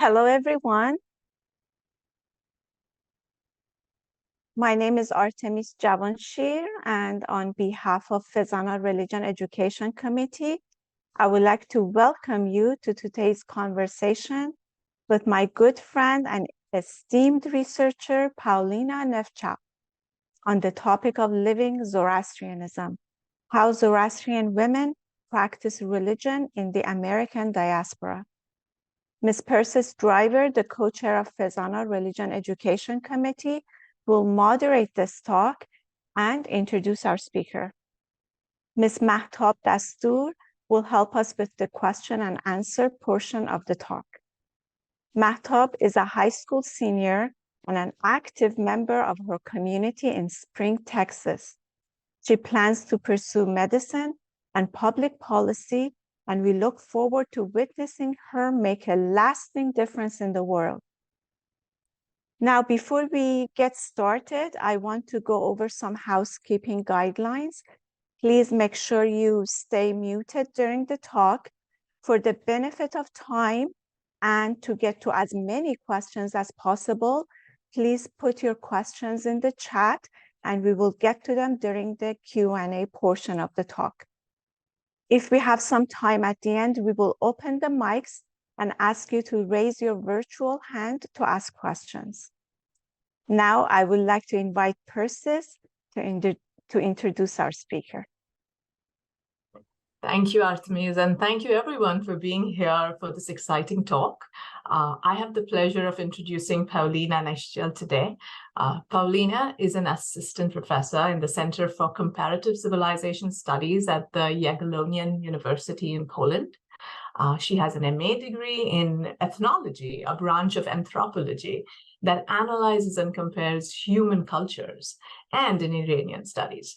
Hello, everyone. My name is Artemis Javanshir, and on behalf of FEZANA Religion Education Committee, I would like to welcome you to today's conversation with my good friend and esteemed researcher, Paulina Niechciał, on the topic of living Zoroastrianism, how Zoroastrian women practice religion in the American diaspora. Ms. Persis Driver, the co-chair of FEZANA Religion Education Committee, will moderate this talk and introduce our speaker. Ms. Mahtab Dastoor will help us with the question and answer portion of the talk. Mahtab is a high school senior and an active member of her community in Spring, Texas. She plans to pursue medicine and public policy, and we look forward to witnessing her make a lasting difference in the world. Now, before we get started, I want to go over some housekeeping guidelines. Please make sure you stay muted during the talk. For the benefit of time and to get to as many questions as possible, please put your questions in the chat and we will get to them during the Q&A portion of the talk. If we have some time at the end, we will open the mics and ask you to raise your virtual hand to ask questions. Now, I would like to invite Persis to introduce our speaker. Thank you, Artemis, and thank you everyone for being here for this exciting talk. I have the pleasure of introducing Paulina Niechciał today. Paulina is an assistant professor in the Center for Comparative Civilization Studies at the Jagiellonian University in Poland. She has an MA degree in ethnology, a branch of anthropology that analyzes and compares human cultures, and in Iranian studies,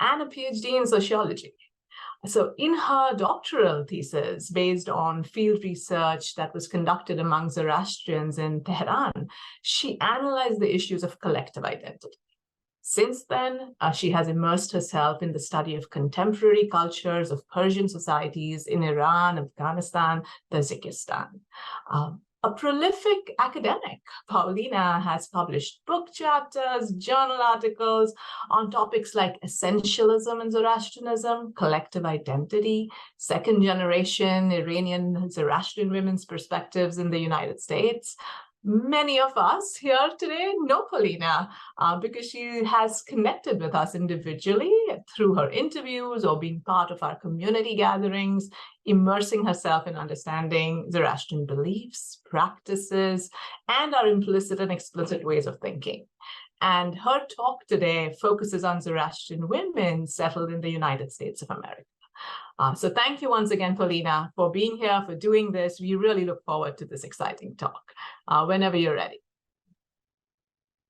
and a PhD in sociology. So in her doctoral thesis, based on field research that was conducted among Zoroastrians in Tehran, she analyzed the issues of collective identity. Since then, she has immersed herself in the study of contemporary cultures of Persian societies in Iran, Afghanistan, Tajikistan. A prolific academic, Paulina has published book chapters, journal articles on topics like essentialism in Zoroastrianism, collective identity, second-generation Iranian Zoroastrian women's perspectives in the United States. Many of us here today know Paulina because she has connected with us individually through her interviews or being part of our community gatherings, immersing herself in understanding Zoroastrian beliefs, practices, and our implicit and explicit ways of thinking. And her talk today focuses on Zoroastrian women settled in the United States of America. So thank you once again, Paulina, for being here, for doing this. We really look forward to this exciting talk. Whenever you're ready.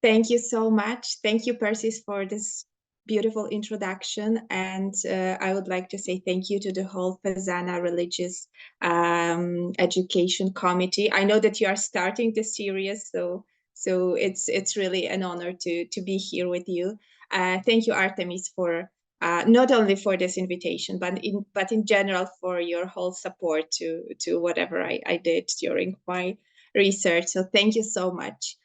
Thank you so much. Thank you, Persis, for this beautiful introduction. And I would like to say thank you to the whole FEZANA Religious Education Committee. I know that you are starting this series, so it's really an honor to be here with you. Thank you, Artemis, for not only for this invitation, but in general for your whole support to whatever I did during my research. So thank you so much.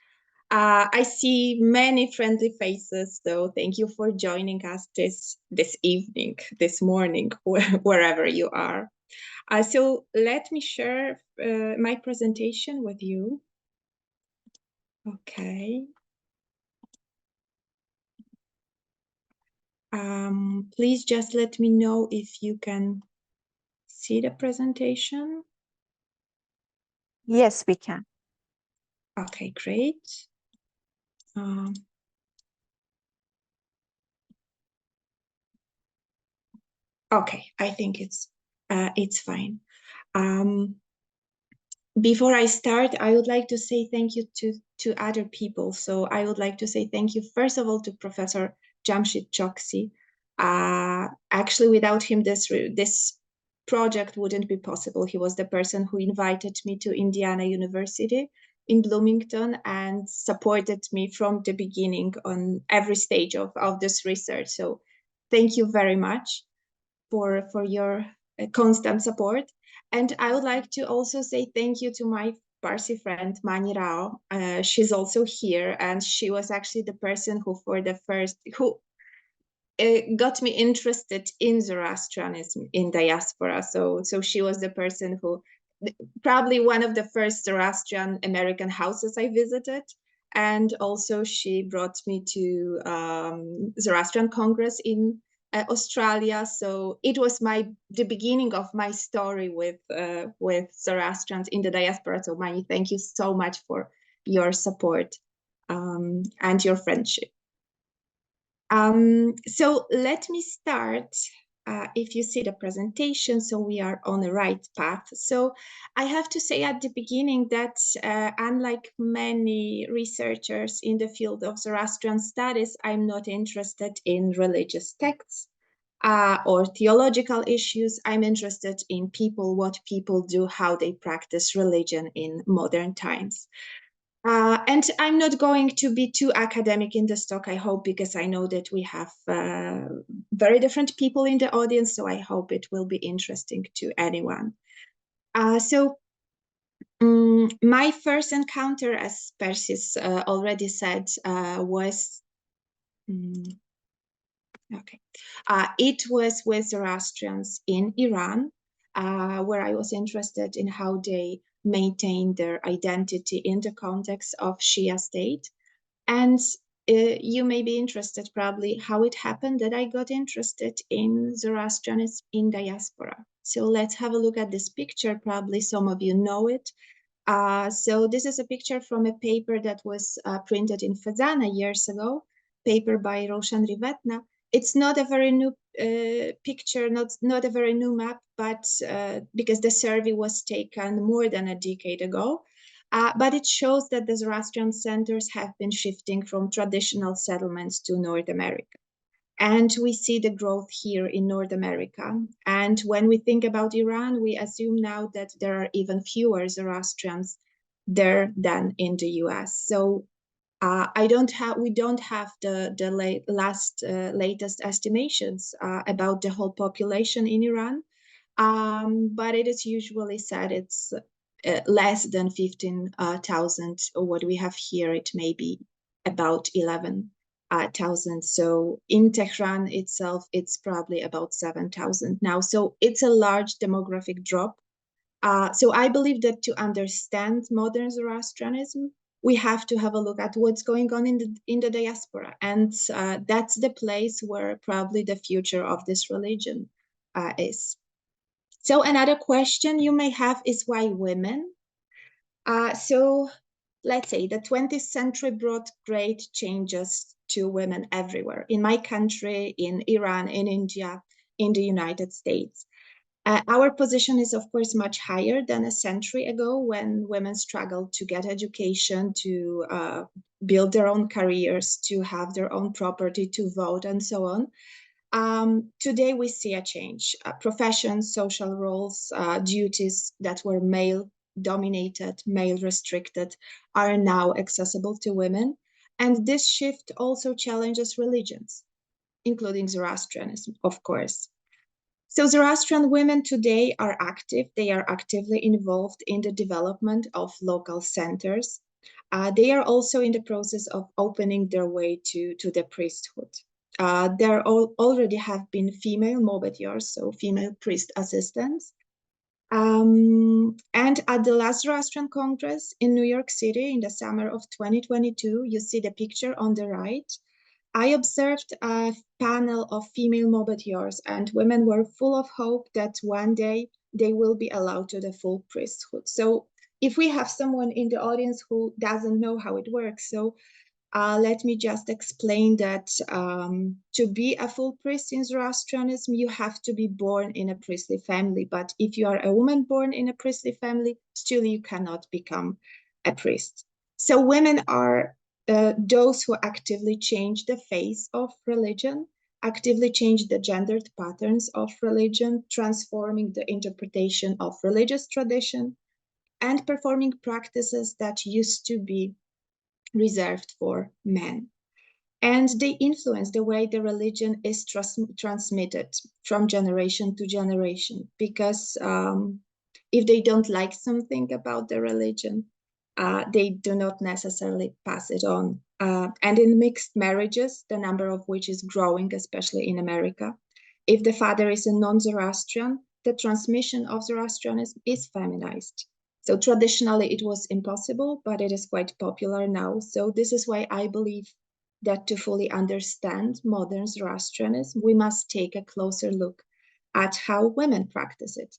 I see many friendly faces, so thank you for joining us this evening, this morning, wherever you are. So let me share my presentation with you. Okay. Please just let me know if you can see the presentation. Yes, we can. Okay, great. Okay, I think it's fine. Before I start, I would like to say thank you to other people. So I would like to say thank you, first of all, to Professor Jamshid Choksi. Actually, without him, this project wouldn't be possible. He was the person who invited me to Indiana University in Bloomington and supported me from the beginning on every stage of this research. So thank you very much for your constant support. And I would like to also say thank you to my Parsi friend, Mani Rao. She's also here, and she was actually the person who got me interested in Zoroastrianism in diaspora. So she was the person who, probably one of the first Zoroastrian American houses I visited. And also she brought me to Zoroastrian Congress in Australia. So it was the beginning of my story with Zoroastrians in the diaspora. So Mani, thank you so much for your support and your friendship. So let me start, if you see the presentation, so we are on the right path. So I have to say at the beginning that unlike many researchers in the field of Zoroastrian studies, I'm not interested in religious texts or theological issues. I'm interested in people, what people do, how they practice religion in modern times. And I'm not going to be too academic in this talk, I hope, because I know that we have very different people in the audience, so I hope it will be interesting to anyone. My first encounter, as Persis already said, was... it was with Zoroastrians in Iran, where I was interested in how they maintain their identity in the context of Shia state. And you may be interested probably how it happened that I got interested in Zoroastrianism in diaspora. So let's have a look at this picture. Probably some of you know it. So this is a picture from a paper that was printed in FEZANA years ago, paper by Roshan Rivetna. It's not a very new picture, not a very new map, but because the survey was taken more than a decade ago. But it shows that the Zoroastrian centers have been shifting from traditional settlements to North America. And we see the growth here in North America. And when we think about Iran, we assume now that there are even fewer Zoroastrians there than in the US. So we don't have the latest estimations about the whole population in Iran, but it is usually said it's less than 15,000. What we have here, it may be about 11,000. So in Tehran itself, it's probably about 7,000 now. So it's a large demographic drop. So I believe that to understand modern Zoroastrianism, we have to have a look at what's going on in the diaspora. And that's the place where probably the future of this religion is. So another question you may have is why women? So let's say the 20th century brought great changes to women everywhere, in my country, in Iran, in India, in the United States. Our position is, of course, much higher than a century ago when women struggled to get education, to build their own careers, to have their own property, to vote, and so on. Today, we see a change. Professions, social roles, duties that were male-dominated, male-restricted, are now accessible to women. And this shift also challenges religions, including Zoroastrianism, of course. So Zoroastrian women today are active. They are actively involved in the development of local centers. They are also in the process of opening their way to the priesthood. There already have been female mobetiors, so female priest assistants. And at the last Zoroastrian Congress in New York City in the summer of 2022, you see the picture on the right. I observed a panel of female mobetiors, and women were full of hope that one day they will be allowed to the full priesthood. So if we have someone in the audience who doesn't know how it works, so let me just explain that to be a full priest in Zoroastrianism, you have to be born in a priestly family. But if you are a woman born in a priestly family, still you cannot become a priest. So women are those who actively change the face of religion, actively change the gendered patterns of religion, transforming the interpretation of religious tradition, and performing practices that used to be reserved for men. And they influence the way the religion is transmitted from generation to generation, because if they don't like something about the religion, they do not necessarily pass it on. And in mixed marriages, the number of which is growing, especially in America, if the father is a non-Zoroastrian, the transmission of Zoroastrianism is feminized. So traditionally it was impossible, but it is quite popular now. So this is why I believe that to fully understand modern Zoroastrianism, we must take a closer look at how women practice it.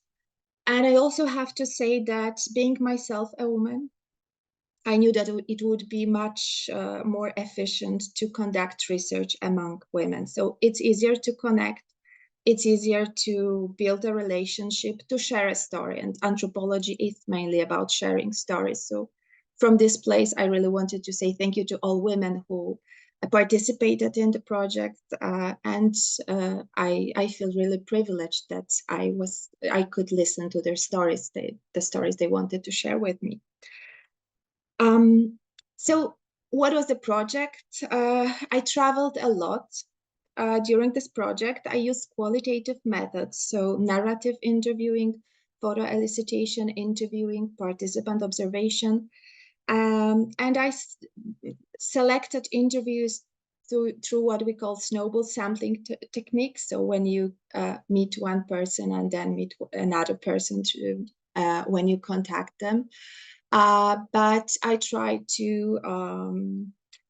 And I also have to say that being myself a woman, I knew that it would be much more efficient to conduct research among women. So it's easier to connect, it's easier to build a relationship, to share a story. And anthropology is mainly about sharing stories. So from this place, I really wanted to say thank you to all women who participated in the project. And I feel really privileged that I could listen to their stories, the stories they wanted to share with me. So what was the project? I traveled a lot. During this project, I used qualitative methods, so narrative interviewing, photo elicitation interviewing, participant observation, and I selected interviews through what we call snowball sampling techniques. So when you meet one person and then meet another person when you contact them. But I try to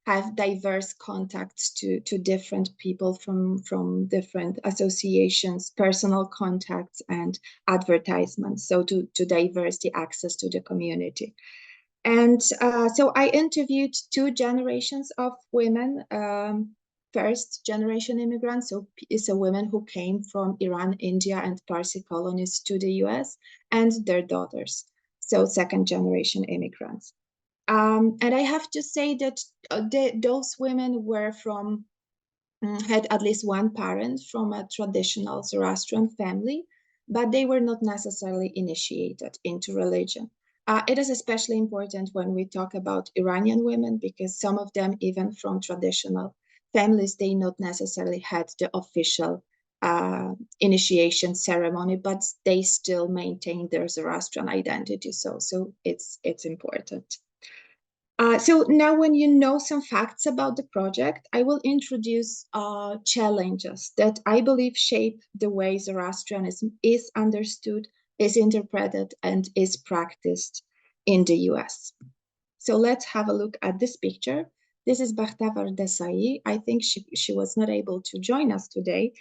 have diverse contacts to different people from different associations, personal contacts and advertisements, so to diverse the access to the community. And so I interviewed 2 generations of women, first generation immigrants, so women who came from Iran, India, and Parsi colonies to the US, and their daughters, so second generation immigrants. And I have to say that those women were had at least one parent from a traditional Zoroastrian family, but they were not necessarily initiated into religion. It is especially important when we talk about Iranian women, because some of them, even from traditional families, they not necessarily had the official initiation ceremony, but they still maintain their Zoroastrian identity. So it's important. So now when you know some facts about the project, I will introduce challenges that I believe shape the way Zoroastrianism is understood, is interpreted, and is practiced in the US. So let's have a look at this picture. This is Bakhtavar Desai. I think she was not able to join us today,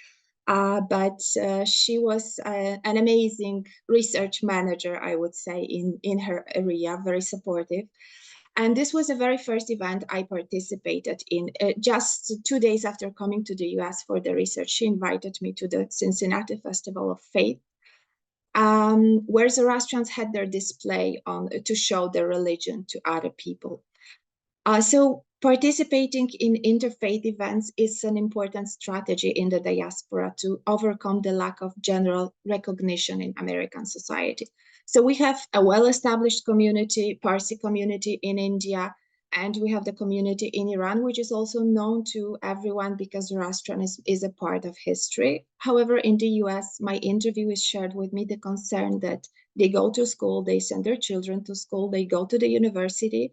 but she was an amazing research manager, I would say, in her area, very supportive. And this was the very first event I participated in. Just 2 days after coming to the US for the research, she invited me to the Cincinnati Festival of Faith, where Zoroastrians had their display to show their religion to other people. So participating in interfaith events is an important strategy in the diaspora to overcome the lack of general recognition in American society. So we have a well-established community, Parsi community in India, and we have the community in Iran, which is also known to everyone because Zoroastrianism is a part of history. However, in the US, my interviewers shared with me the concern that they go to school, they send their children to school, they go to the university,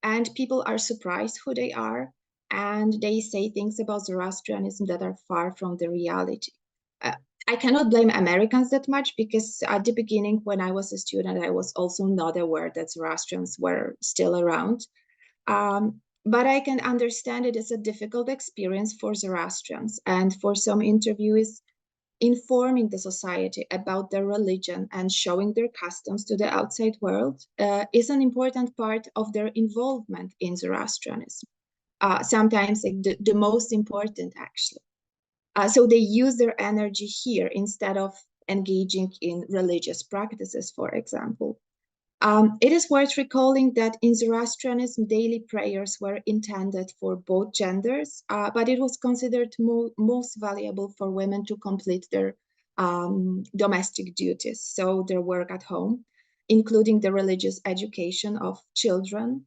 and people are surprised who they are, and they say things about Zoroastrianism that are far from the reality. I cannot blame Americans that much, because at the beginning, when I was a student, I was also not aware that Zoroastrians were still around. But I can understand it as a difficult experience for Zoroastrians, and for some interviewees, informing the society about their religion and showing their customs to the outside world is an important part of their involvement in Zoroastrianism. Sometimes the most important, actually. So they use their energy here instead of engaging in religious practices, for example. It is worth recalling that in Zoroastrianism, daily prayers were intended for both genders, but it was considered most valuable for women to complete their domestic duties, so their work at home, including the religious education of children,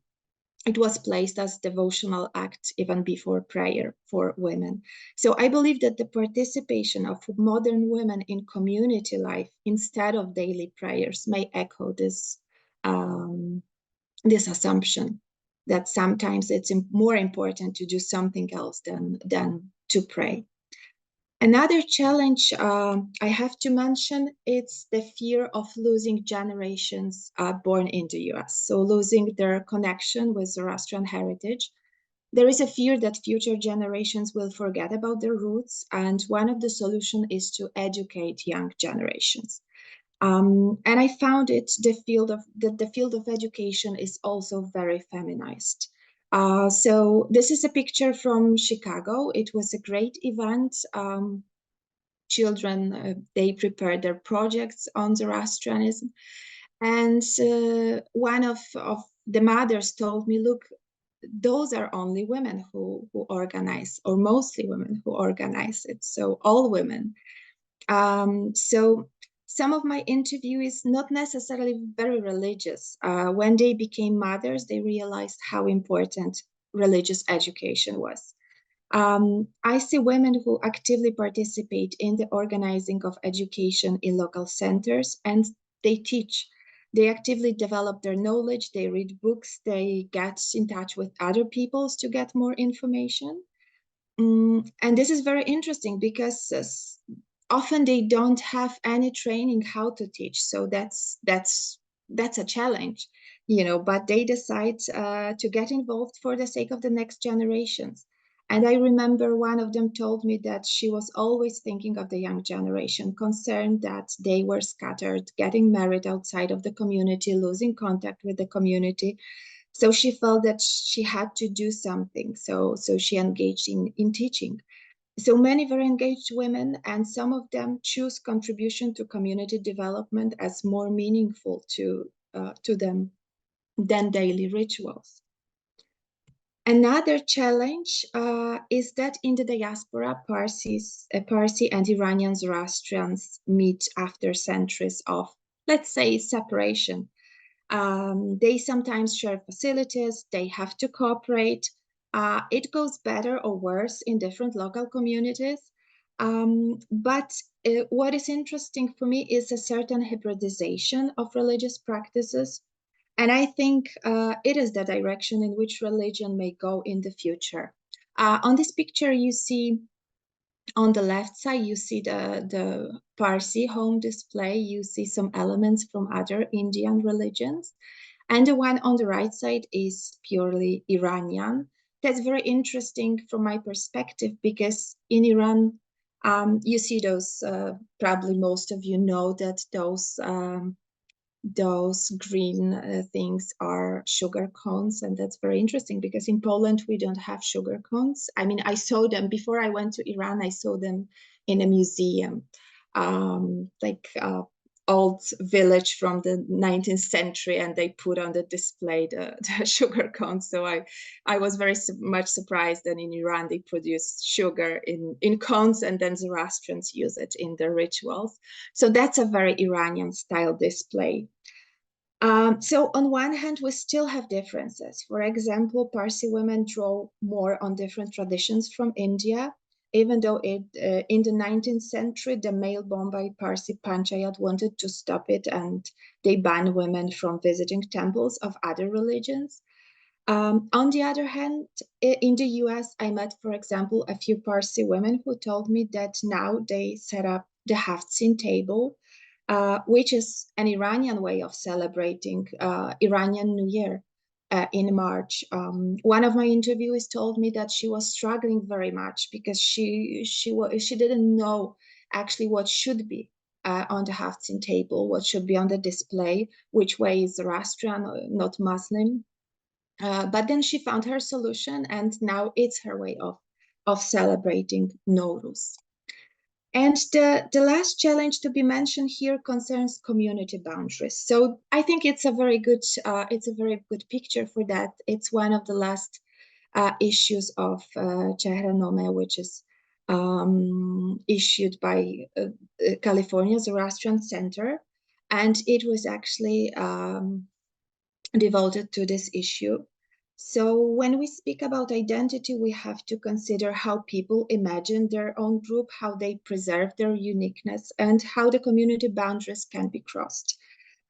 it was placed as devotional act even before prayer for women. So I believe that the participation of modern women in community life instead of daily prayers may echo this, this assumption that sometimes it's more important to do something else than to pray. Another challenge I have to mention, it's the fear of losing generations born in the US. So losing their connection with Zoroastrian heritage. There is a fear that future generations will forget about their roots, and one of the solutions is to educate young generations. And I found the field of education is also very feminized. So this is a picture from Chicago. It was a great event. Children, they prepared their projects on Zoroastrianism. And one of the mothers told me, look, those are only women who organize, or mostly women who organize it. So all women. So some of my interviewees, not necessarily very religious, when they became mothers, they realized how important religious education was. I see women who actively participate in the organizing of education in local centers, and they teach. They actively develop their knowledge, they read books, they get in touch with other peoples to get more information. And this is very interesting because often they don't have any training how to teach. So that's a challenge, but they decide to get involved for the sake of the next generations. And I remember one of them told me that she was always thinking of the young generation, concerned that they were scattered, getting married outside of the community, losing contact with the community. So she felt that she had to do something. So she engaged in teaching. So many very engaged women, and some of them choose contribution to community development as more meaningful to them than daily rituals. Another challenge is that in the diaspora, Parsi and Iranian Zoroastrians meet after centuries of, let's say, separation. They sometimes share facilities, they have to cooperate. It goes better or worse in different local communities. But what is interesting for me is a certain hybridization of religious practices. And I think it is the direction in which religion may go in the future. On this picture, you see on the left side, you see the Parsi home display. You see some elements from other Indian religions. And the one on the right side is purely Iranian. That's very interesting from my perspective, because in Iran, you see those, probably most of you know that those green things are sugar cones. And that's very interesting because in Poland, we don't have sugar cones. I mean, I saw them before I went to Iran. I saw them in a museum, like old village from the 19th century, and they put on the display the sugar cones. So I was very much surprised that in Iran they produce sugar in cones, and then Zoroastrians use it in their rituals. So that's a very Iranian style display. So on one hand, we still have differences. For example, Parsi women draw more on different traditions from India, even though in the 19th century, the male Bombay Parsi Panchayat wanted to stop it, and they banned women from visiting temples of other religions. On the other hand, in the US, I met, for example, a few Parsi women who told me that now they set up the Haftzin table, which is an Iranian way of celebrating Iranian New Year in March. One of my interviewees told me that she was struggling very much because she didn't know actually what should be on the Haftzin table, what should be on the display, which way is Zoroastrian, not Muslim. But then she found her solution, and now it's her way of celebrating Nowruz. And the last challenge to be mentioned here concerns community boundaries. So I think it's a very good picture for that. It's one of the last issues of Chehranome, which is issued by California Zoroastrian Center, and it was actually devoted to this issue. So when we speak about identity, we have to consider how people imagine their own group, how they preserve their uniqueness, and how the community boundaries can be crossed.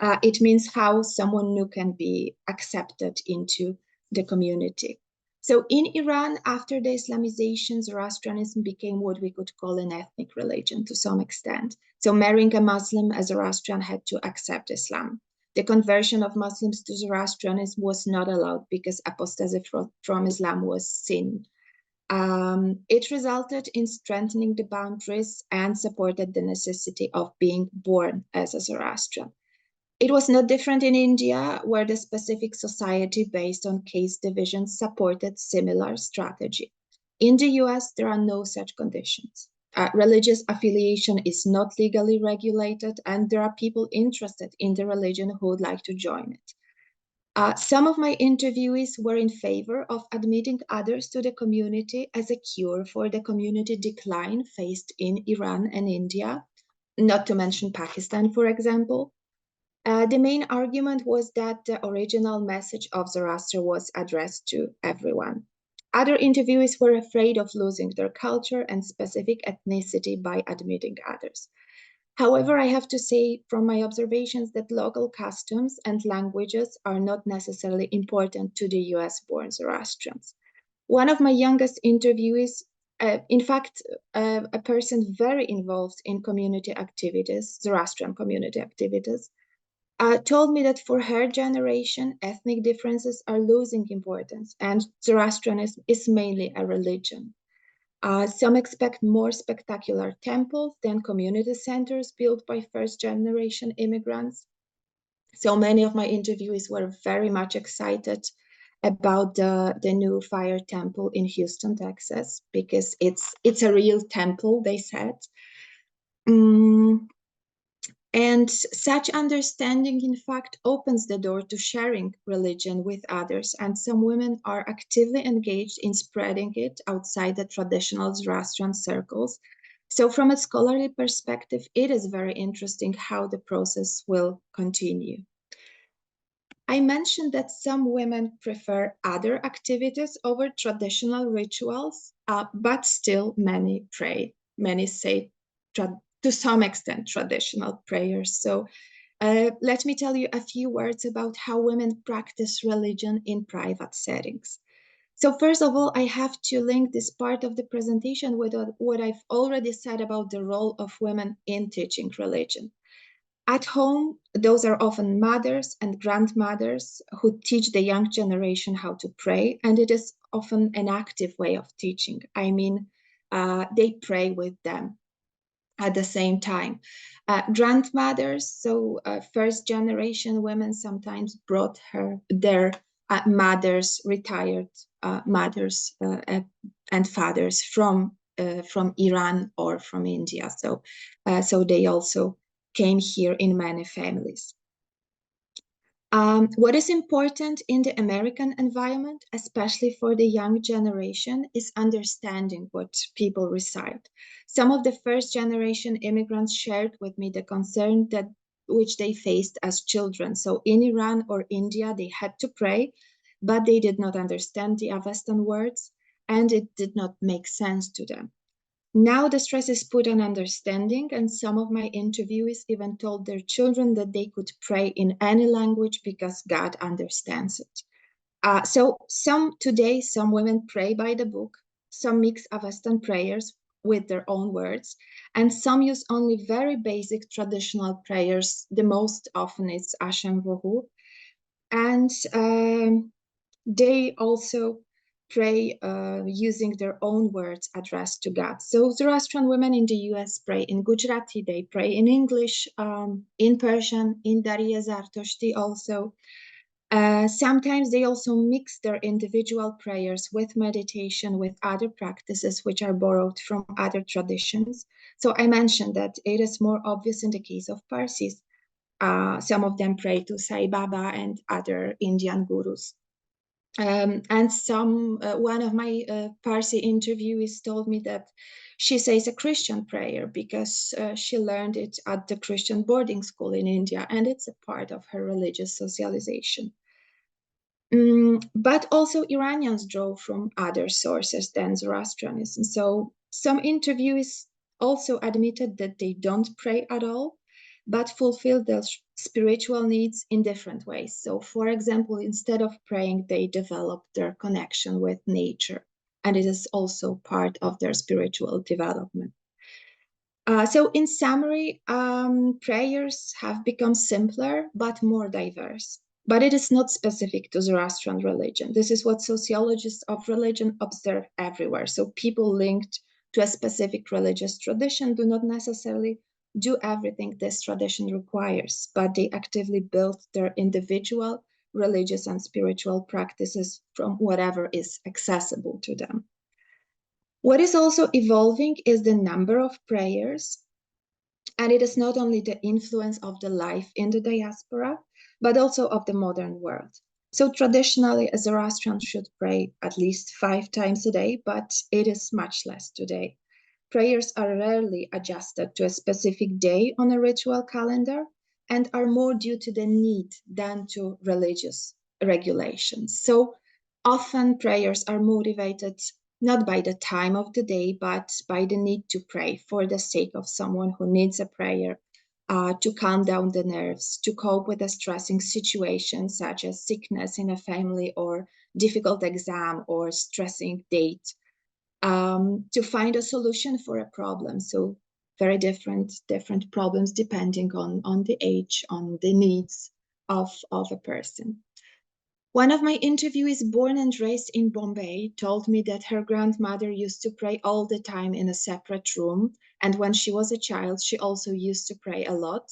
It means how someone new can be accepted into the community. So in Iran, after the Islamization, Zoroastrianism became what we could call an ethnic religion to some extent. So marrying a Muslim, a Zoroastrian had to accept Islam. The conversion of Muslims to Zoroastrianism was not allowed because apostasy from Islam was sin. It resulted in strengthening the boundaries and supported the necessity of being born as a Zoroastrian. It was not different in India, where the specific society based on caste division supported similar strategy. In the US, there are no such conditions. Religious affiliation is not legally regulated, and there are people interested in the religion who would like to join it. Some of my interviewees were in favor of admitting others to the community as a cure for the community decline faced in Iran and India, not to mention Pakistan, for example. The main argument was that the original message of Zoroaster was addressed to everyone. Other interviewees were afraid of losing their culture and specific ethnicity by admitting others. However, I have to say from my observations that local customs and languages are not necessarily important to the US-born Zoroastrians. One of my youngest interviewees, in fact, a person very involved in community activities, Zoroastrian community activities, told me that for her generation, ethnic differences are losing importance, and Zoroastrianism is mainly a religion. Some expect more spectacular temples than community centers built by first-generation immigrants. So many of my interviewees were very much excited about the new fire temple in Houston, Texas, because it's a real temple, they said. And such understanding, in fact, opens the door to sharing religion with others, and some women are actively engaged in spreading it outside the traditional Zoroastrian circles. So from a scholarly perspective, it is very interesting how the process will continue. I mentioned that some women prefer other activities over traditional rituals, but still many pray. Many say to some extent traditional prayers. So let me tell you a few words about how women practice religion in private settings. So first of all, I have to link this part of the presentation with what I've already said about the role of women in teaching religion. At home, those are often mothers and grandmothers who teach the young generation how to pray, and it is often an active way of teaching. I mean, they pray with them at the same time. Grandmothers, so first generation women sometimes brought their mothers, retired mothers and fathers from Iran or from India. So they also came here in many families. What is important in the American environment, especially for the young generation, is understanding what people recite. Some of the first generation immigrants shared with me the concern which they faced as children. So in Iran or India, they had to pray, but they did not understand the Avestan words, and it did not make sense to them. Now the stress is put on understanding, and some of my interviewees even told their children that they could pray in any language because God understands it. So today, some women pray by the book, some mix Avestan prayers with their own words, and some use only very basic traditional prayers. The most often is Hashem Vohu. And they also pray using their own words addressed to God. So Zoroastrian women in the US pray in Gujarati, they pray in English, in Persian, in Dariya Zartoshti also. Sometimes they also mix their individual prayers with meditation, with other practices which are borrowed from other traditions. So I mentioned that it is more obvious in the case of Parsis. Some of them pray to Sai Baba and other Indian gurus. And one of my Parsi interviewees told me that she says a Christian prayer because she learned it at the Christian boarding school in India, and it's a part of her religious socialization. But also Iranians draw from other sources than Zoroastrianism. So some interviewees also admitted that they don't pray at all, but fulfill their spiritual needs in different ways. So for example, instead of praying, they develop their connection with nature, and it is also part of their spiritual development. So in summary, prayers have become simpler but more diverse. But it is not specific to Zoroastrian religion. This is what sociologists of religion observe everywhere. So people linked to a specific religious tradition do not necessarily do everything this tradition requires, but they actively build their individual religious and spiritual practices from whatever is accessible to them. What is also evolving is the number of prayers, and it is not only the influence of the life in the diaspora, but also of the modern world. So traditionally, a Zoroastrian should pray at least 5 times a day, but it is much less today. Prayers are rarely adjusted to a specific day on a ritual calendar and are more due to the need than to religious regulations. So often prayers are motivated not by the time of the day, but by the need to pray for the sake of someone who needs a prayer, to calm down the nerves, to cope with a stressing situation such as sickness in a family or difficult exam or stressing date, to find a solution for a problem. So very different problems depending on the age, on the needs of a person. One of my interviewees, born and raised in Bombay, told me that her grandmother used to pray all the time in a separate room. And when she was a child, she also used to pray a lot.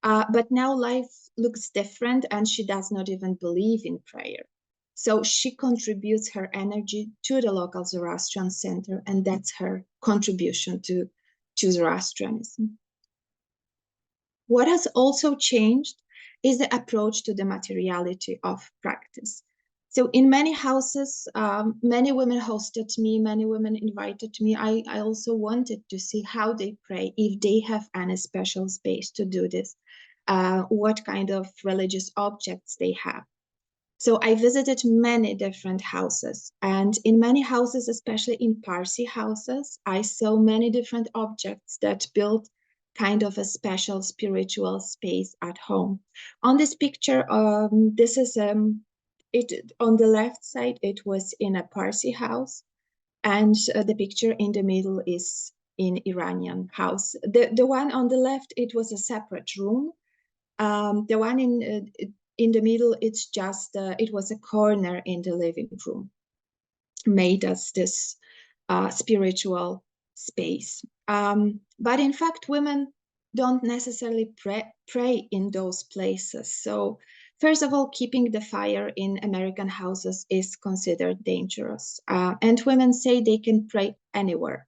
But now life looks different and she does not even believe in prayer. So she contributes her energy to the local Zoroastrian center, and that's her contribution to Zoroastrianism. What has also changed is the approach to the materiality of practice. So in many houses, many women hosted me, many women invited me. I also wanted to see how they pray, if they have any special space to do this, what kind of religious objects they have. So I visited many different houses, and in many houses, especially in Parsi houses, I saw many different objects that built kind of a special spiritual space at home. On this picture, this is it on the left side, it was in a Parsi house, and the picture in the middle is in Iranian house. The one on the left, it was a separate room. The one in the middle, it's just it was a corner in the living room, made as this spiritual space. But in fact, women don't necessarily pray in those places. So first of all, keeping the fire in American houses is considered dangerous. And women say they can pray anywhere.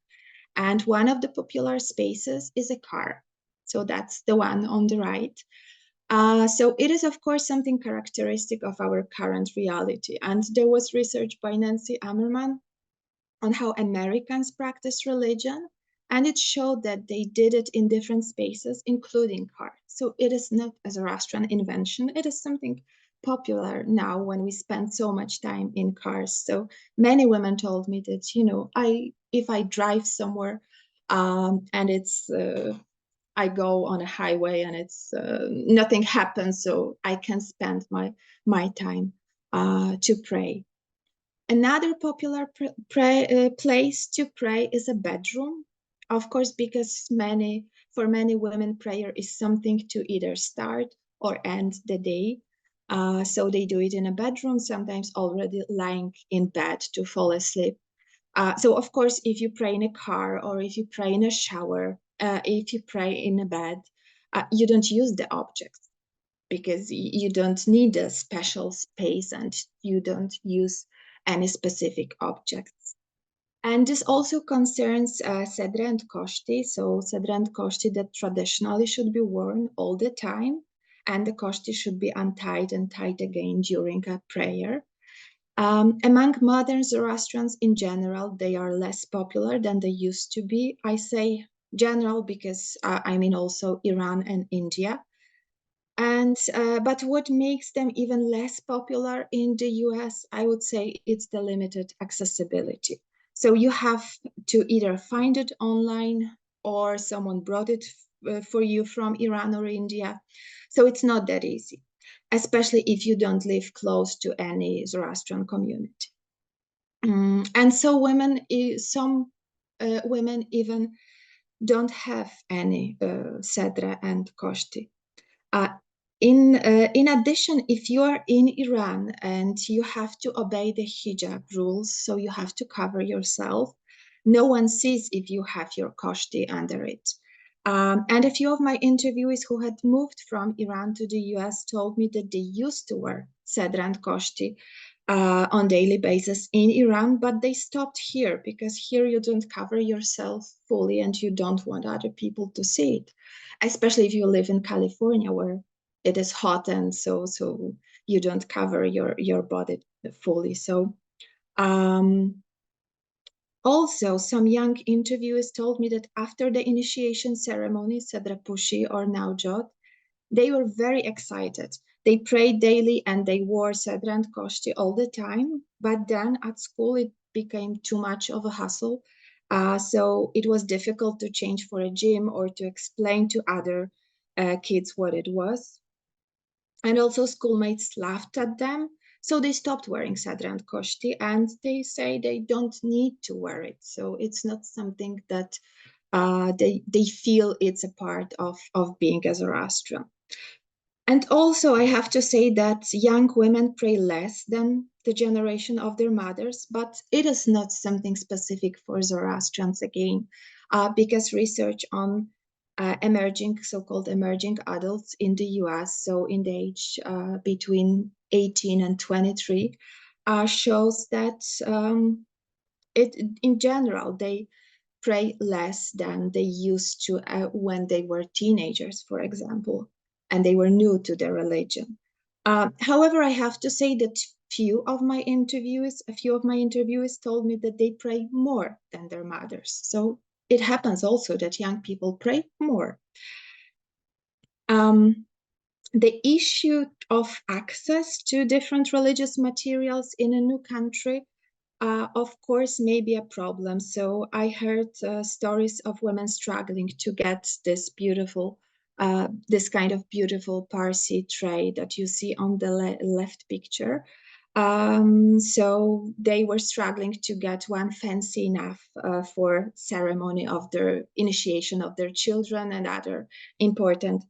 And one of the popular spaces is a car. So that's the one on the right. So it is, of course, something characteristic of our current reality. And there was research by Nancy Ammerman on how Americans practice religion, and it showed that they did it in different spaces, including cars. So it is not a Zoroastrian invention. It is something popular now when we spend so much time in cars. So many women told me that, you know, if I drive somewhere and it's I go on a highway and it's nothing happens, so I can spend my time to pray. Another popular place to pray is a bedroom, of course, because for many women, prayer is something to either start or end the day. So they do it in a bedroom, sometimes already lying in bed to fall asleep. So of course, if you pray in a car or if you pray in a shower, if you pray in a bed, you don't use the objects because you don't need a special space and you don't use any specific objects. And this also concerns sedre and koshti. So sedre and koshti that traditionally should be worn all the time, and the koshti should be untied and tied again during a prayer. Among modern Zoroastrians in general, they are less popular than they used to be. I say general because I mean also Iran and India. And but what makes them even less popular in the US, I would say, it's the limited accessibility. So you have to either find it online or someone brought it for you from Iran or India. So it's not that easy, especially if you don't live close to any Zoroastrian community. And so some women even don't have any Sedra and Koshti. In addition, if you are in Iran and you have to obey the hijab rules, so you have to cover yourself, no one sees if you have your koshti under it. And a few of my interviewees who had moved from Iran to the US told me that they used to wear sedra and koshti on daily basis in Iran, but they stopped here because here you don't cover yourself fully and you don't want other people to see it, especially if you live in California where it is hot and so you don't cover your body fully. So also some young interviewers told me that after the initiation ceremony, Sedra Pushi or Naujot, they were very excited. They prayed daily and they wore Sedra and Koshti all the time. But then at school, it became too much of a hassle. So it was difficult to change for a gym or to explain to other kids what it was. And also schoolmates laughed at them. So they stopped wearing Sedra and Koshti and they say they don't need to wear it. So it's not something that they feel it's a part of being a Zoroastrian. And also, I have to say that young women pray less than the generation of their mothers, but it is not something specific for Zoroastrians again, because research on so-called emerging adults in the US, so in the age between 18 and 23, shows that in general, they pray less than they used to when they were teenagers, for example, and they were new to their religion. However, I have to say that a few of my interviewees told me that they pray more than their mothers. So it happens also that young people pray more. The issue of access to different religious materials in a new country of course, may be a problem. So I heard stories of women struggling to get this kind of beautiful Parsi tray that you see on the left picture. So they were struggling to get one fancy enough for ceremony of their initiation of their children and other important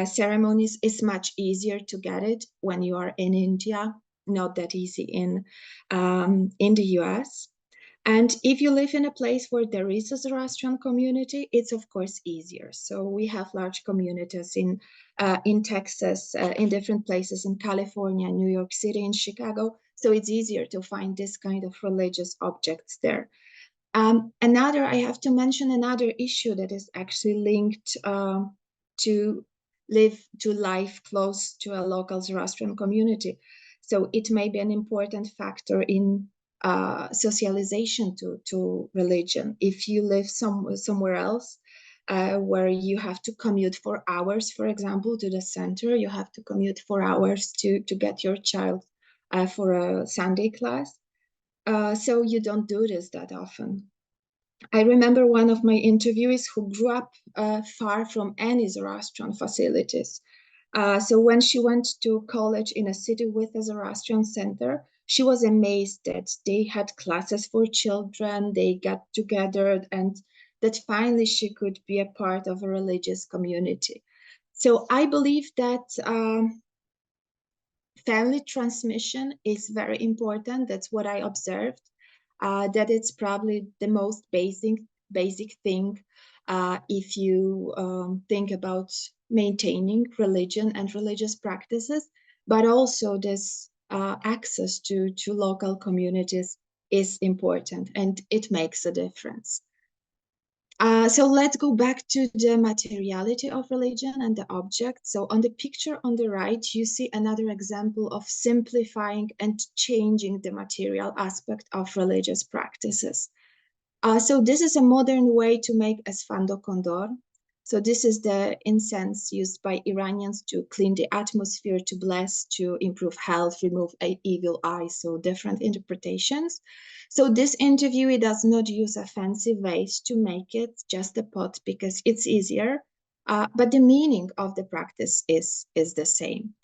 ceremonies. It's much easier to get it when you are in India, not that easy in the US. And if you live in a place where there is a Zoroastrian community, it's of course easier. So we have large communities in Texas, in different places in California, New York City, in Chicago. So it's easier to find this kind of religious objects there. I have to mention another issue that is actually linked to life close to a local Zoroastrian community. So it may be an important factor in socialization to religion. If you live somewhere else where you have to commute for hours, for example, to the center, you have to commute for hours to get your child for a Sunday class. So you don't do this that often. I remember one of my interviewees who grew up far from any Zoroastrian facilities. So when she went to college in a city with a Zoroastrian center, she was amazed that they had classes for children, they got together, and that finally she could be a part of a religious community. So I believe that family transmission is very important. That's what I observed. That it's probably the most basic thing if you think about maintaining religion and religious practices, but also this access to local communities is important and it makes a difference. So let's go back to the materiality of religion and the object. So on the picture on the right, you see another example of simplifying and changing the material aspect of religious practices. So this is a modern way to make esfando condor. So this is the incense used by Iranians to clean the atmosphere, to bless, to improve health, remove evil eye, so different interpretations. So this interviewee does not use a fancy vase to make it, just a pot, because it's easier. But the meaning of the practice is the same.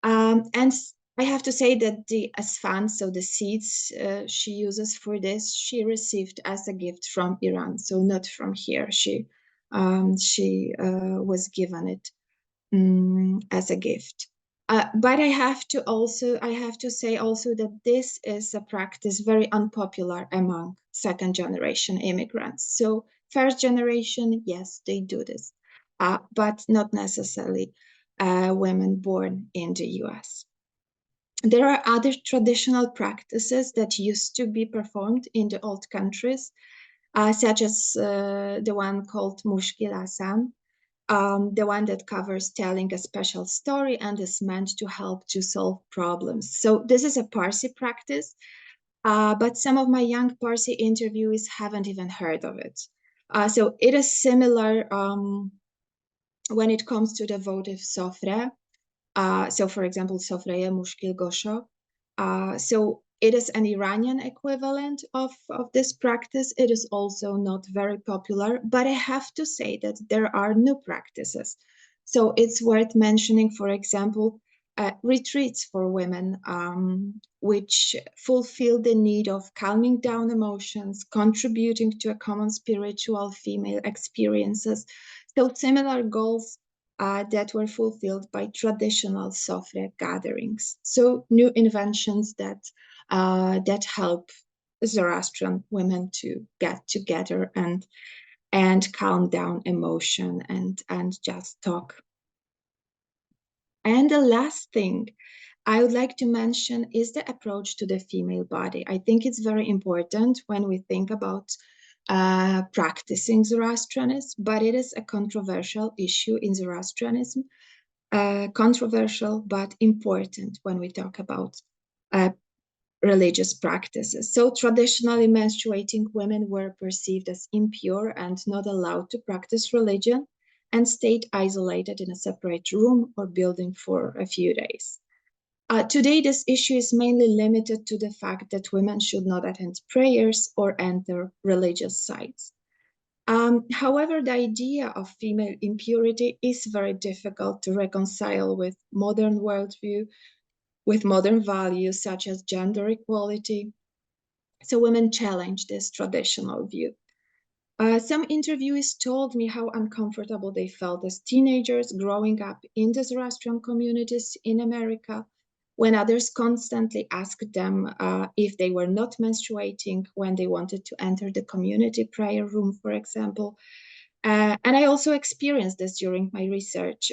And I have to say that the asfan, so the seeds she uses for this, she received as a gift from Iran, so not from here. She was given it as a gift. But I have to say also that this is a practice very unpopular among second generation immigrants. So first generation, yes, they do this, but not necessarily women born in the US. There are other traditional practices that used to be performed in the old countries, such as the one called Mushkil Asam, the one that covers telling a special story and is meant to help to solve problems. So this is a Parsi practice, but some of my young Parsi interviewees haven't even heard of it. So it is similar when it comes to the votive sofra. So for example, Sofraya Mushkil Gosho. So it is an Iranian equivalent of this practice. It is also not very popular, but I have to say that there are new practices. So it's worth mentioning, for example, retreats for women, which fulfill the need of calming down emotions, contributing to a common spiritual female experiences. So similar goals that were fulfilled by traditional Sofre gatherings. So new inventions that help Zoroastrian women to get together and calm down emotion and just talk. And the last thing I would like to mention is the approach to the female body. I think it's very important when we think about practicing Zoroastrianism, but it is a controversial issue in Zoroastrianism, controversial but important when we talk about religious practices. So traditionally, menstruating women were perceived as impure and not allowed to practice religion and stayed isolated in a separate room or building for a few days. Today, this issue is mainly limited to the fact that women should not attend prayers or enter religious sites. However, the idea of female impurity is very difficult to reconcile with modern worldview, with modern values such as gender equality. So women challenge this traditional view. Some interviewees told me how uncomfortable they felt as teenagers growing up in the Zoroastrian communities in America, when others constantly asked them if they were not menstruating when they wanted to enter the community prayer room, for example. And I also experienced this during my research,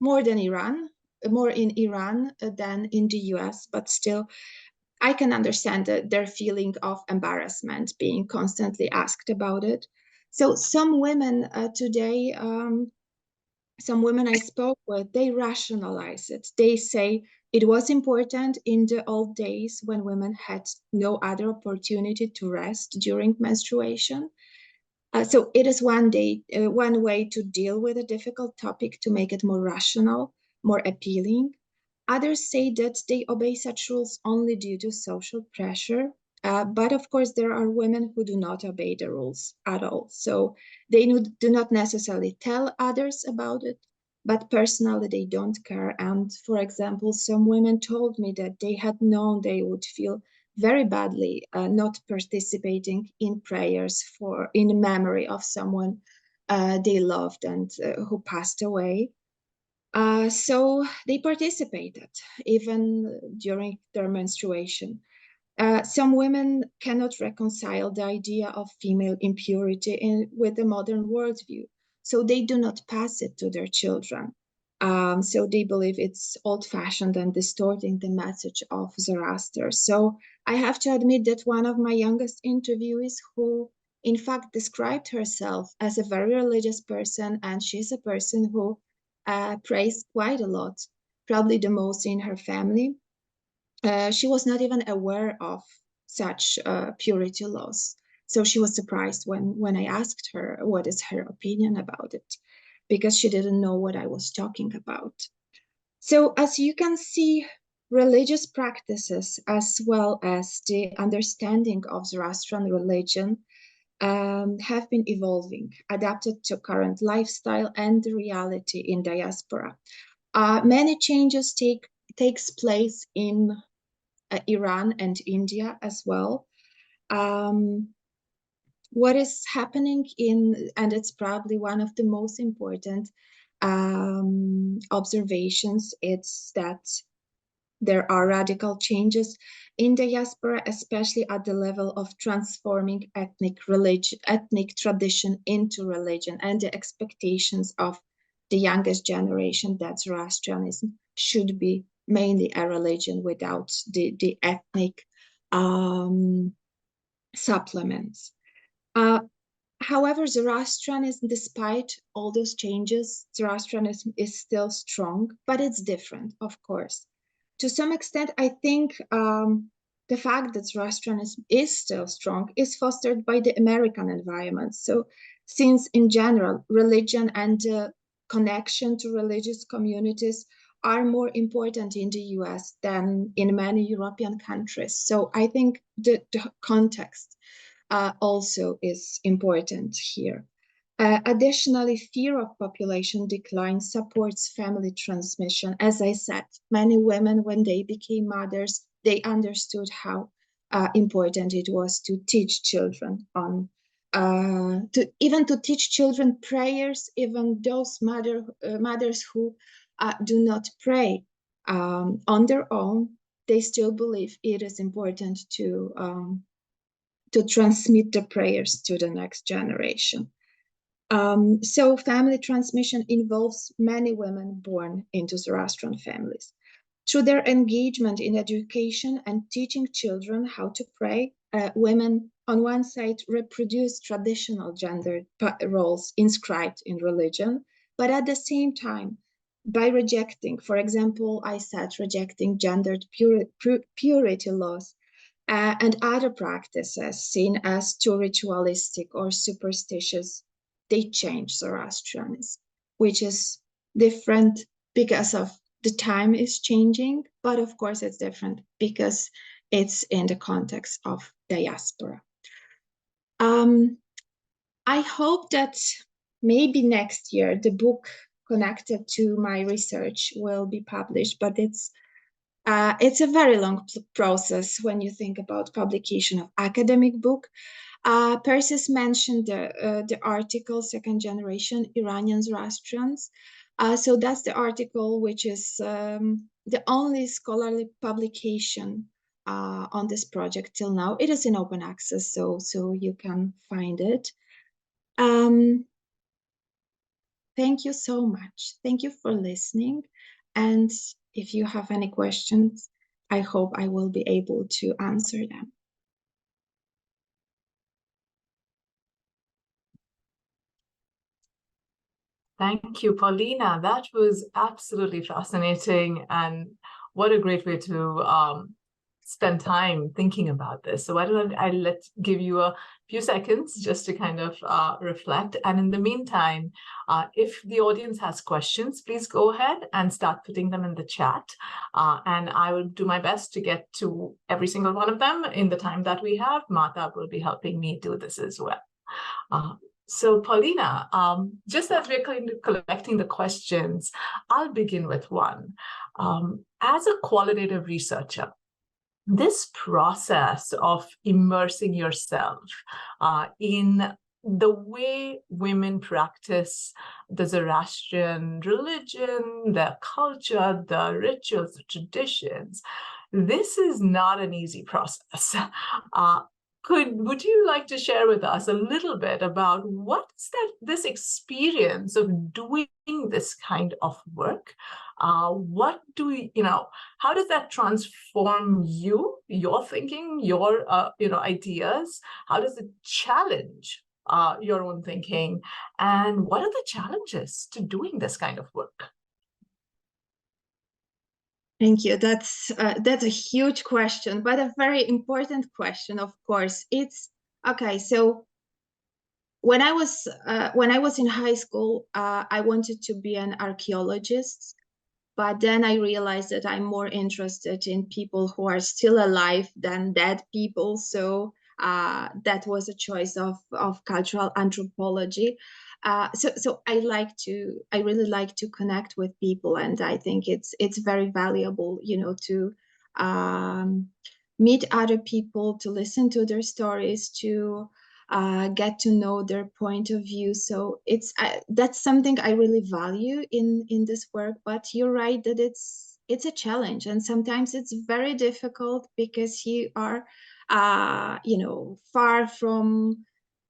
more in Iran than in the US, but still I can understand their feeling of embarrassment being constantly asked about it. So some women today, some women I spoke with, they rationalize it. They say it was important in the old days when women had no other opportunity to rest during menstruation. So it is one way to deal with a difficult topic to make it more rational, more appealing. Others say that they obey such rules only due to social pressure. But of course, there are women who do not obey the rules at all. So they do not necessarily tell others about it, but personally, they don't care. And for example, some women told me that they had known they would feel very badly not participating in prayers in memory of someone they loved and who passed away. So they participated even during their menstruation. Some women cannot reconcile the idea of female impurity with the modern worldview, so they do not pass it to their children. So they believe it's old-fashioned and distorting the message of Zoroaster. So I have to admit that one of my youngest interviewees, who in fact described herself as a very religious person, and she's a person who prays quite a lot, probably the most in her family. She was not even aware of such purity laws. So she was surprised when I asked her what is her opinion about it, because she didn't know what I was talking about. So as you can see, religious practices as well as the understanding of Zoroastrian religion have been evolving, adapted to current lifestyle and the reality in diaspora. Many changes takes place in Iran and India as well. What is happening and it's probably one of the most important observations, it's that there are radical changes in diaspora, especially at the level of transforming ethnic tradition into religion, and the expectations of the youngest generation that Zoroastrianism should be mainly a religion without the ethnic supplements. However, Zoroastrianism, despite all those changes, Zoroastrianism is still strong, but it's different, of course. To some extent, I think the fact that Zoroastrianism is still strong is fostered by the American environment. So since in general, religion and connection to religious communities are more important in the US than in many European countries. So I think the context also is important here. Additionally, fear of population decline supports family transmission. As I said, many women, when they became mothers, they understood how important it was to teach children on, to teach children prayers, even those mothers who do not pray on their own. They still believe it is important to transmit the prayers to the next generation. So family transmission involves many women born into Zoroastrian families. Through their engagement in education and teaching children how to pray, women on one side reproduce traditional gender roles inscribed in religion, but at the same time, by rejecting, for example, I said rejecting gendered purity laws, and other practices seen as too ritualistic or superstitious, they change Zoroastrianism, which is different because of the time is changing, but of course it's different because it's in the context of diaspora. I hope that maybe next year the book connected to my research will be published, but it's a very long process when you think about publication of academic book. Persis mentioned the article, Second Generation Iranian Zoroastrians. So that's the article which is the only scholarly publication on this project till now. It is in open access, so you can find it. Thank you so much. Thank you for listening. And if you have any questions, I hope I will be able to answer them. Thank you, Paulina. That was absolutely fascinating. And what a great way to spend time thinking about this. So why don't I give you a few seconds just to kind of reflect. And in the meantime, if the audience has questions, please go ahead and start putting them in the chat. And I will do my best to get to every single one of them in the time that we have. Martha will be helping me do this as well. So Paulina, just as we're collecting the questions, I'll begin with one. As a qualitative researcher, this process of immersing yourself in the way women practice the Zoroastrian religion, their culture, the rituals, the traditions, this is not an easy process. Would you like to share with us a little bit about what's this experience of doing this kind of work? What do how does that transform you, your thinking, your ideas? How does it challenge your own thinking? And what are the challenges to doing this kind of work? Thank you. That's a huge question, but a very important question, of course. It's Okay, so when I was in high school, I wanted to be an archaeologist, but then I realized that I'm more interested in people who are still alive than dead people. So that was a choice of cultural anthropology. So I really like to connect with people, and I think it's very valuable, to meet other people, to listen to their stories, to get to know their point of view. So that's something I really value in this work. But you're right that it's a challenge, and sometimes it's very difficult because you are far from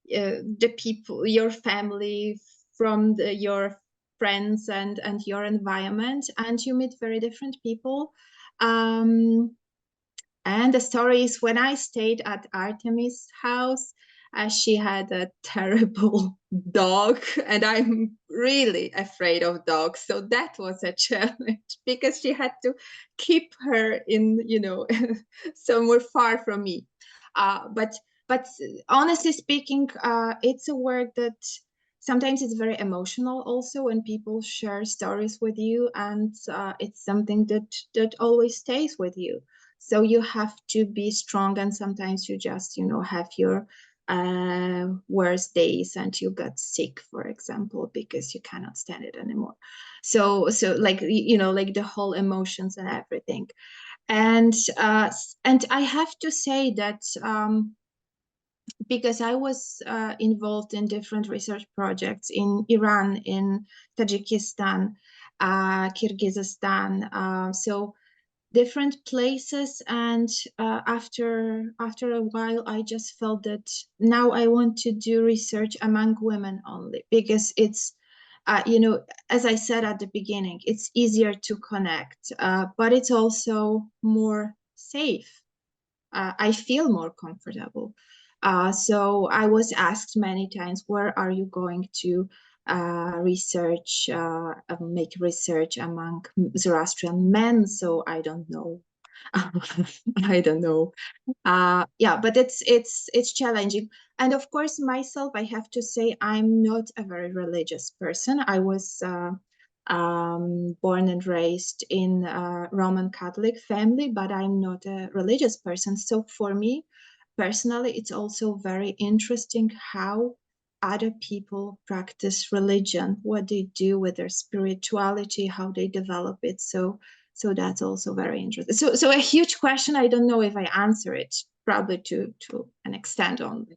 the people, your family, from your friends and your environment, and you meet very different people. And the story is, when I stayed at Artemis' house, she had a terrible dog, and I'm really afraid of dogs. So that was a challenge because she had to keep her in, somewhere far from me. But honestly speaking, it's a work that sometimes it's very emotional also when people share stories with you, and it's something that always stays with you. So you have to be strong, and sometimes you just have your worst days, and you got sick, for example, because you cannot stand it anymore. So like like the whole emotions and everything. And I have to say that because I was involved in different research projects in Iran, in Tajikistan, Kyrgyzstan, so different places. And after a while, I just felt that now I want to do research among women only, because it's as I said at the beginning, it's easier to connect, but it's also more safe. I feel more comfortable. So I was asked many times, where are you going to make research among Zoroastrian men? So I don't know. I don't know. Yeah, but it's challenging. And of course, myself, I have to say, I'm not a very religious person. I was born and raised in a Roman Catholic family, but I'm not a religious person. So for me, personally, it's also very interesting how other people practice religion, what they do with their spirituality, how they develop it. So that's also very interesting. So a huge question. I don't know if I answer it, probably to an extent only.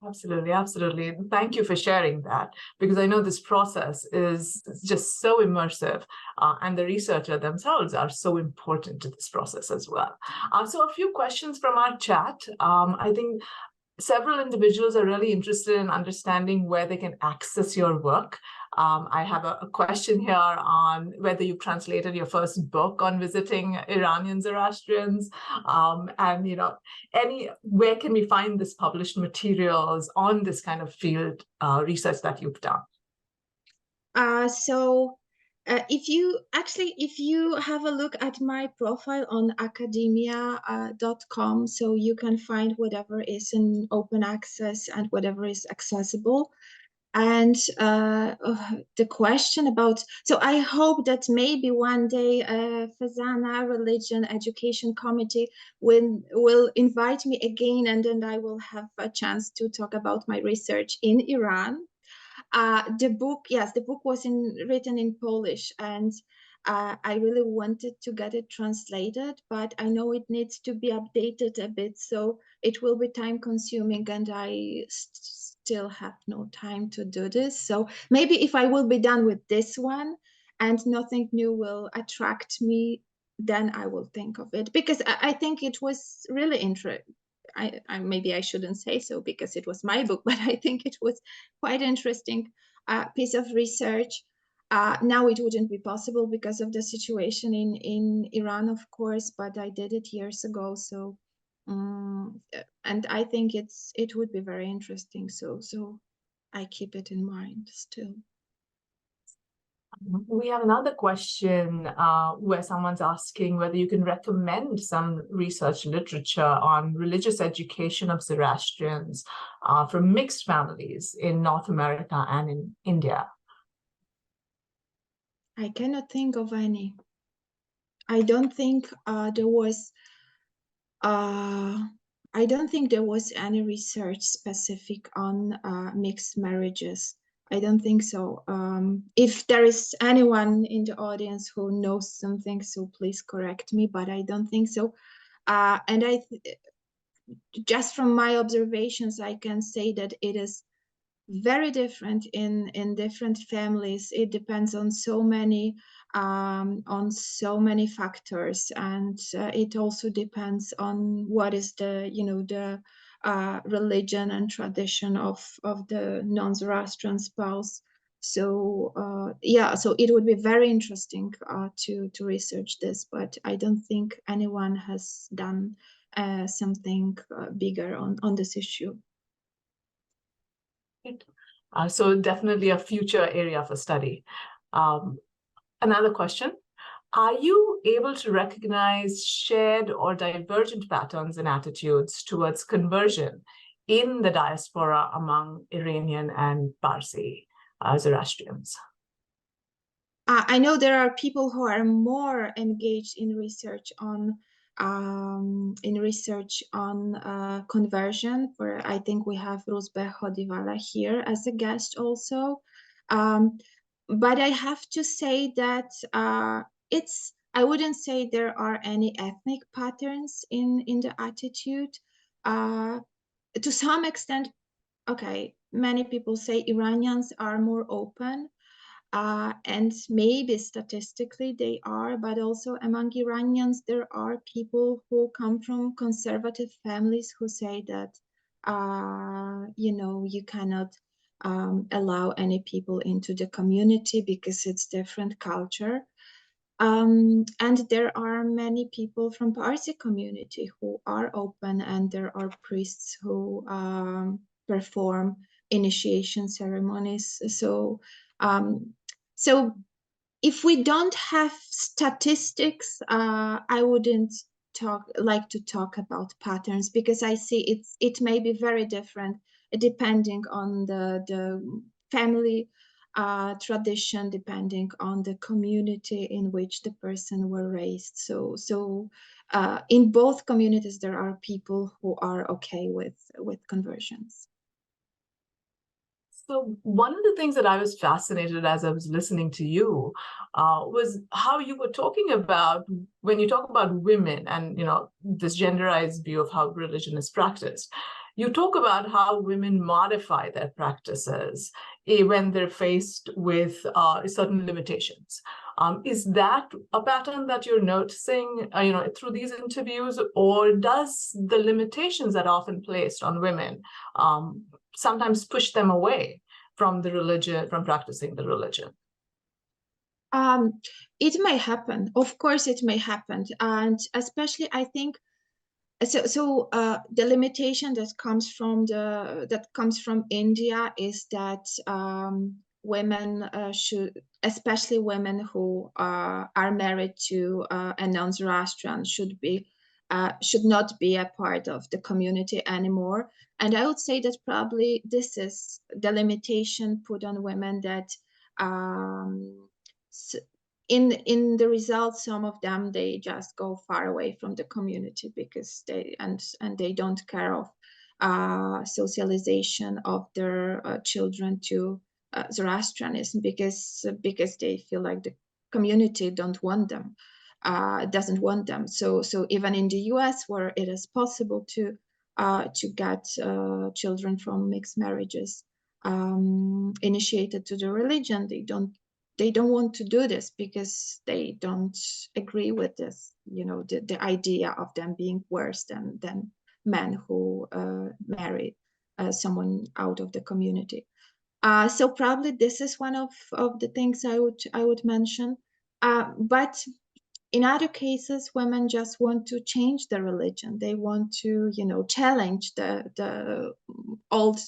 Absolutely, absolutely. Thank you for sharing that, because I know this process is just so immersive, and the researcher themselves are so important to this process as well. So a few questions from our chat. I think several individuals are really interested in understanding where they can access your work. I have a question here on whether you translated your first book on visiting Iranian Zoroastrians, and where can we find this published materials on this kind of field research that you've done? If you have a look at my profile on academia.com, so you can find whatever is in open access and whatever is accessible. And the question about, so I hope that maybe one day FEZANA Religion Education Committee will invite me again, and then I will have a chance to talk about my research in Iran. The book was written in Polish, and I really wanted to get it translated, but I know it needs to be updated a bit, so it will be time consuming, and I still have no time to do this. So maybe if I will be done with this one and nothing new will attract me, then I will think of it, because I think it was really interesting. Maybe I shouldn't say so because it was my book, but I think it was quite interesting piece of research. Now it wouldn't be possible because of the situation in Iran, of course, but I did it years ago. So, and I think it would be very interesting. So I keep it in mind still. We have another question where someone's asking whether you can recommend some research literature on religious education of Zoroastrians from mixed families in North America and in India. I cannot think of any. I don't think there was. I don't think there was any research specific on mixed marriages. I don't think so. If there is anyone in the audience who knows something, so please correct me, but I don't think so. And just from my observations, I can say that it is very different in different families. It depends on so many factors, and it also depends on what is the religion and tradition of the non-Zoroastrian spouse. So yeah, so it would be very interesting to research this, but I don't think anyone has done something bigger on this issue. So definitely a future area for study. Another question, are you able to recognize shared or divergent patterns and attitudes towards conversion in the diaspora among Iranian and Parsi Zoroastrians? I know there are people who are more engaged in research on conversion. Where I think we have Rozbeh Hodivala here as a guest also. But I have to say that I wouldn't say there are any ethnic patterns in the attitude. To some extent, okay, many people say Iranians are more open. And maybe statistically they are, but also among Iranians, there are people who come from conservative families who say that, you cannot allow any people into the community because it's different culture. And there are many people from Parsi community who are open, and there are priests who perform initiation ceremonies. So if we don't have statistics, I wouldn't like to talk about patterns, because I see it may be very different depending on the family tradition, depending on the community in which the person were raised. So in both communities, there are people who are okay with conversions. So one of the things that I was fascinated as I was listening to you was how you were talking about, when you talk about women and this genderized view of how religion is practiced, you talk about how women modify their practices when they're faced with certain limitations. Is that a pattern that you're noticing through these interviews, or does the limitations that are often placed on women sometimes push them away from the religion, from practicing the religion? It may happen. Of course, it may happen. And especially, I think, so the limitation that comes from India is that women especially women who are married to a non-Zoroastrian should not be a part of the community anymore. And I would say that probably this is the limitation put on women, that in the result, some of them, they just go far away from the community because they don't care of socialization of their children to Zoroastrianism, because they feel like the community doesn't want them. So even in the US, where it is possible to get children from mixed marriages initiated to the religion, they don't want to do this because they don't agree with this, the idea of them being worse than men who marry someone out of the community. So probably this is one of the things I would mention. But in other cases, women just want to change the religion. They want to, challenge the old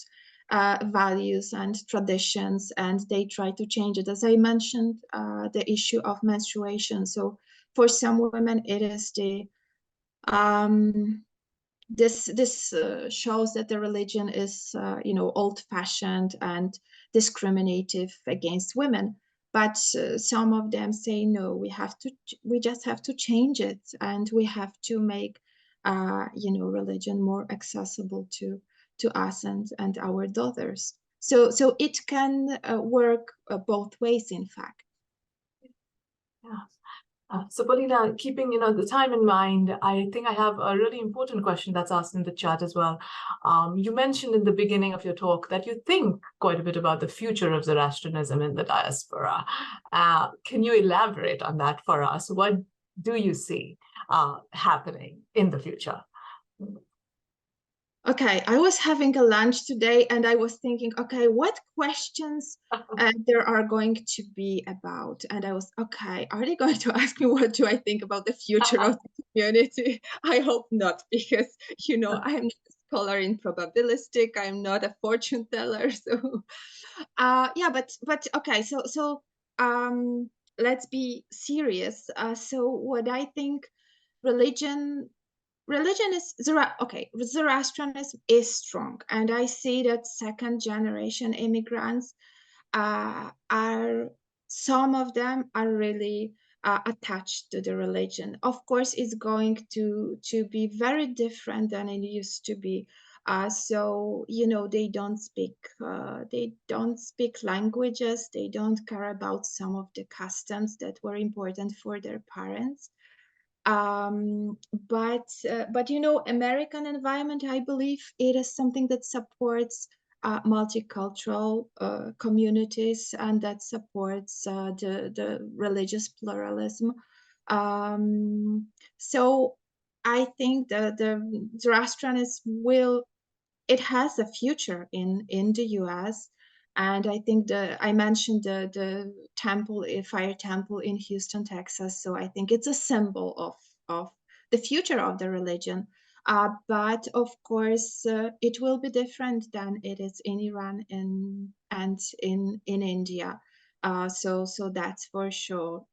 values and traditions, and they try to change it. As I mentioned, the issue of menstruation. So for some women, it is the this shows that the religion is old-fashioned and discriminative against women. But some of them say no, we just have to change it, and we have to make religion more accessible to us and our daughters. So it can work both ways, in fact. Yeah. So Paulina, keeping the time in mind, I think I have a really important question that's asked in the chat as well. You mentioned in the beginning of your talk that you think quite a bit about the future of Zoroastrianism in the diaspora. Can you elaborate on that for us? What do you see happening in the future? Okay, I was having a lunch today and I was thinking, okay, what questions there are going to be about? And I was, okay, are they going to ask me what do I think about the future of the community? I hope not, because, I'm not a scholar in probabilistic, I'm not a fortune teller. So, yeah, but okay, so let's be serious. So what I think religion is Zoroastrianism is strong, and I see that second generation immigrants some of them are really attached to the religion. Of course, it's going to be very different than it used to be. So they don't speak languages. They don't care about some of the customs that were important for their parents. But American environment, I believe it is something that supports multicultural communities, and that supports the religious pluralism. So I think the Zoroastrianism it has a future in the US. And I think I mentioned the temple, a fire temple in Houston, Texas. So I think it's a symbol of the future of the religion. But of course, it will be different than it is in Iran and in India. So that's for sure.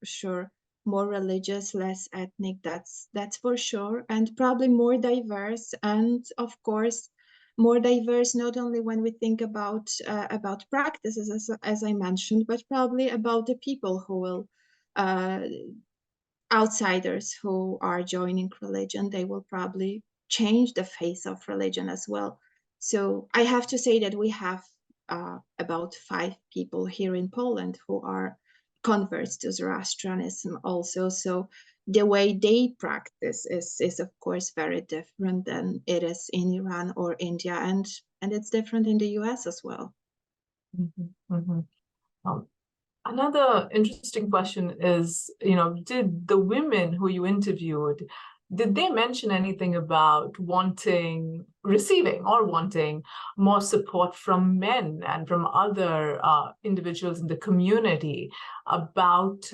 More religious, less ethnic. That's for sure, and probably more diverse. And of course, more diverse, not only when we think about practices, as I mentioned, but probably about the people who will, outsiders who are joining religion. They will probably change the face of religion as well. So I have to say that we have about 5 people here in Poland who are converts to Zoroastrianism also. So the way they practice is of course very different than it is in Iran or India, and it's different in the US as well. Mm-hmm, mm-hmm. Another interesting question is, did the women who you interviewed, did they mention anything about receiving more support from men and from other individuals in the community about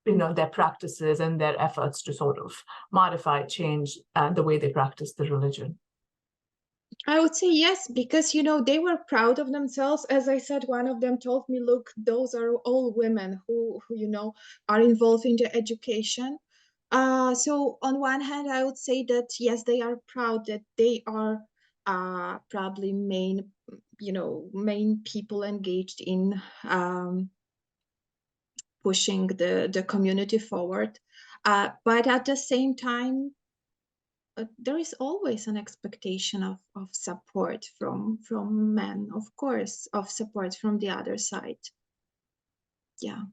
their practices and their efforts to sort of modify, change the way they practice the religion? I would say yes, because they were proud of themselves. As I said, one of them told me, "Look, those are all women who are involved in the education." So on one hand, I would say that yes, they are proud that they are probably main people engaged in pushing the community forward. But at the same time, there is always an expectation of support from men, of course, of support from the other side. Yeah.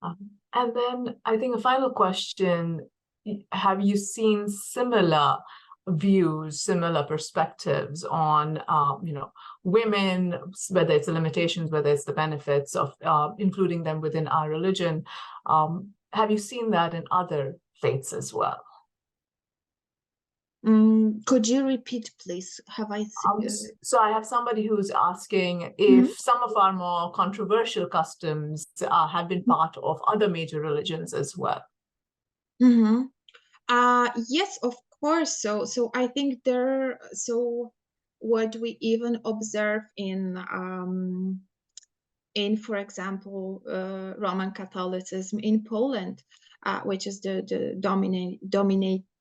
And then I think a final question, have you seen similar views, similar perspectives on, women, whether it's the limitations, whether it's the benefits of including them within our religion? Have you seen that in other faiths as well? Could you repeat, please? So I have somebody who's asking if some of our more controversial customs have been part of other major religions as well. Yes, of course. So I think what we even observe in, for example, Roman Catholicism in Poland, which is the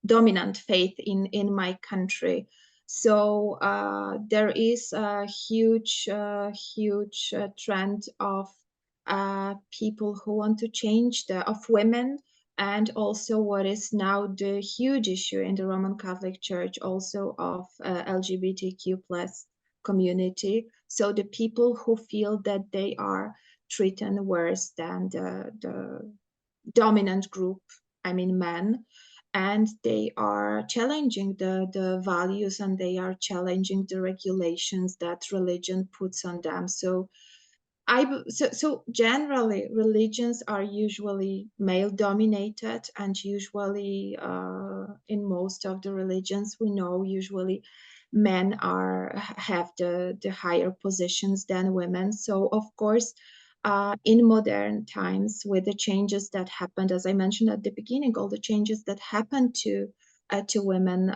dominant faith in my country. So there is a huge trend of people who want to change of women, and also what is now the huge issue in the Roman Catholic Church, also of LGBTQ plus community. So the people who feel that they are treated worse than the dominant group, I mean men, and they are challenging the values, and they are challenging the regulations that religion puts on them. So so generally religions are usually male dominated, and usually in most of the religions we know usually men have the higher positions than women. So of course in modern times, with the changes that happened, as I mentioned at the beginning, all the changes that happened to women,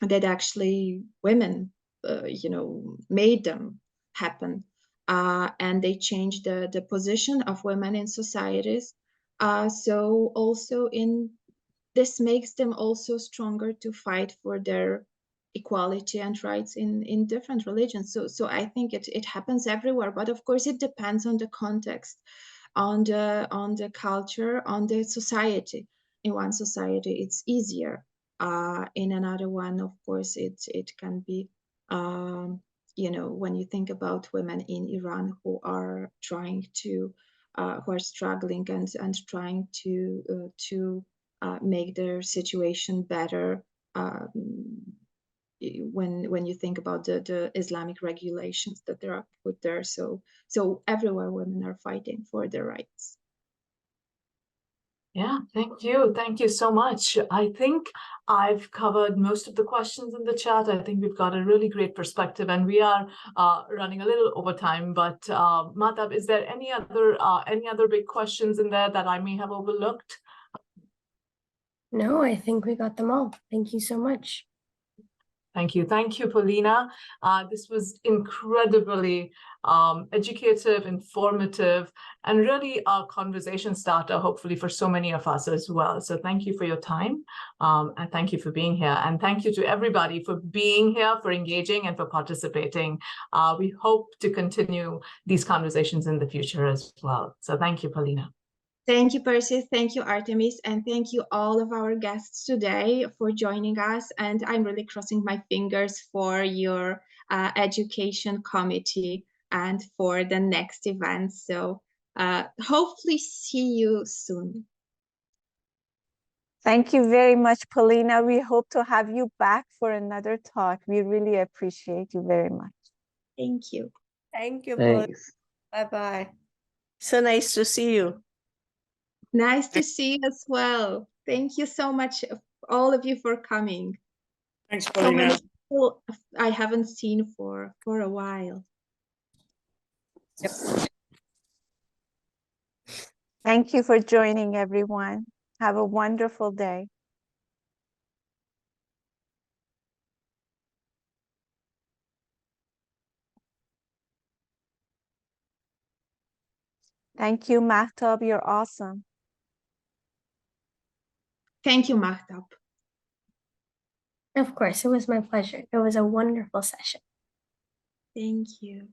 that actually women made them happen, and they changed the position of women in societies. So also this makes them also stronger to fight for their equality and rights in different religions. So I think it happens everywhere, but of course it depends on the context, on the culture, on the society. In one society it's easier, in another one of course it can be, when you think about women in Iran who are trying to who are struggling and trying to make their situation better, when you think about the Islamic regulations that there are put there. So everywhere women are fighting for their rights. Yeah, thank you. Thank you so much. I think I've covered most of the questions in the chat. I think we've got a really great perspective, and we are running a little over time. But Mahtab, is there any other big questions in there that I may have overlooked? No, I think we got them all. Thank you so much. Thank you. Thank you, Paulina. This was incredibly educative, informative, and really a conversation starter, hopefully, for so many of us as well. So thank you for your time, and thank you for being here. And thank you to everybody for being here, for engaging, and for participating. We hope to continue these conversations in the future as well. So thank you, Paulina. Thank you, Persis. Thank you, Artemis. And thank you all of our guests today for joining us. And I'm really crossing my fingers for your education committee and for the next event. So hopefully see you soon. Thank you very much, Paulina. We hope to have you back for another talk. We really appreciate you very much. Thank you. Thank you, Paulina. Bye-bye. So nice to see you. Nice to see you as well. Thank you so much, all of you, for coming. Thanks, Paulina. So many people I haven't seen for a while. Yep. Thank you for joining, everyone. Have a wonderful day. Thank you, Mahtab. You're awesome. Thank you, Mahtab. Of course, it was my pleasure. It was a wonderful session. Thank you.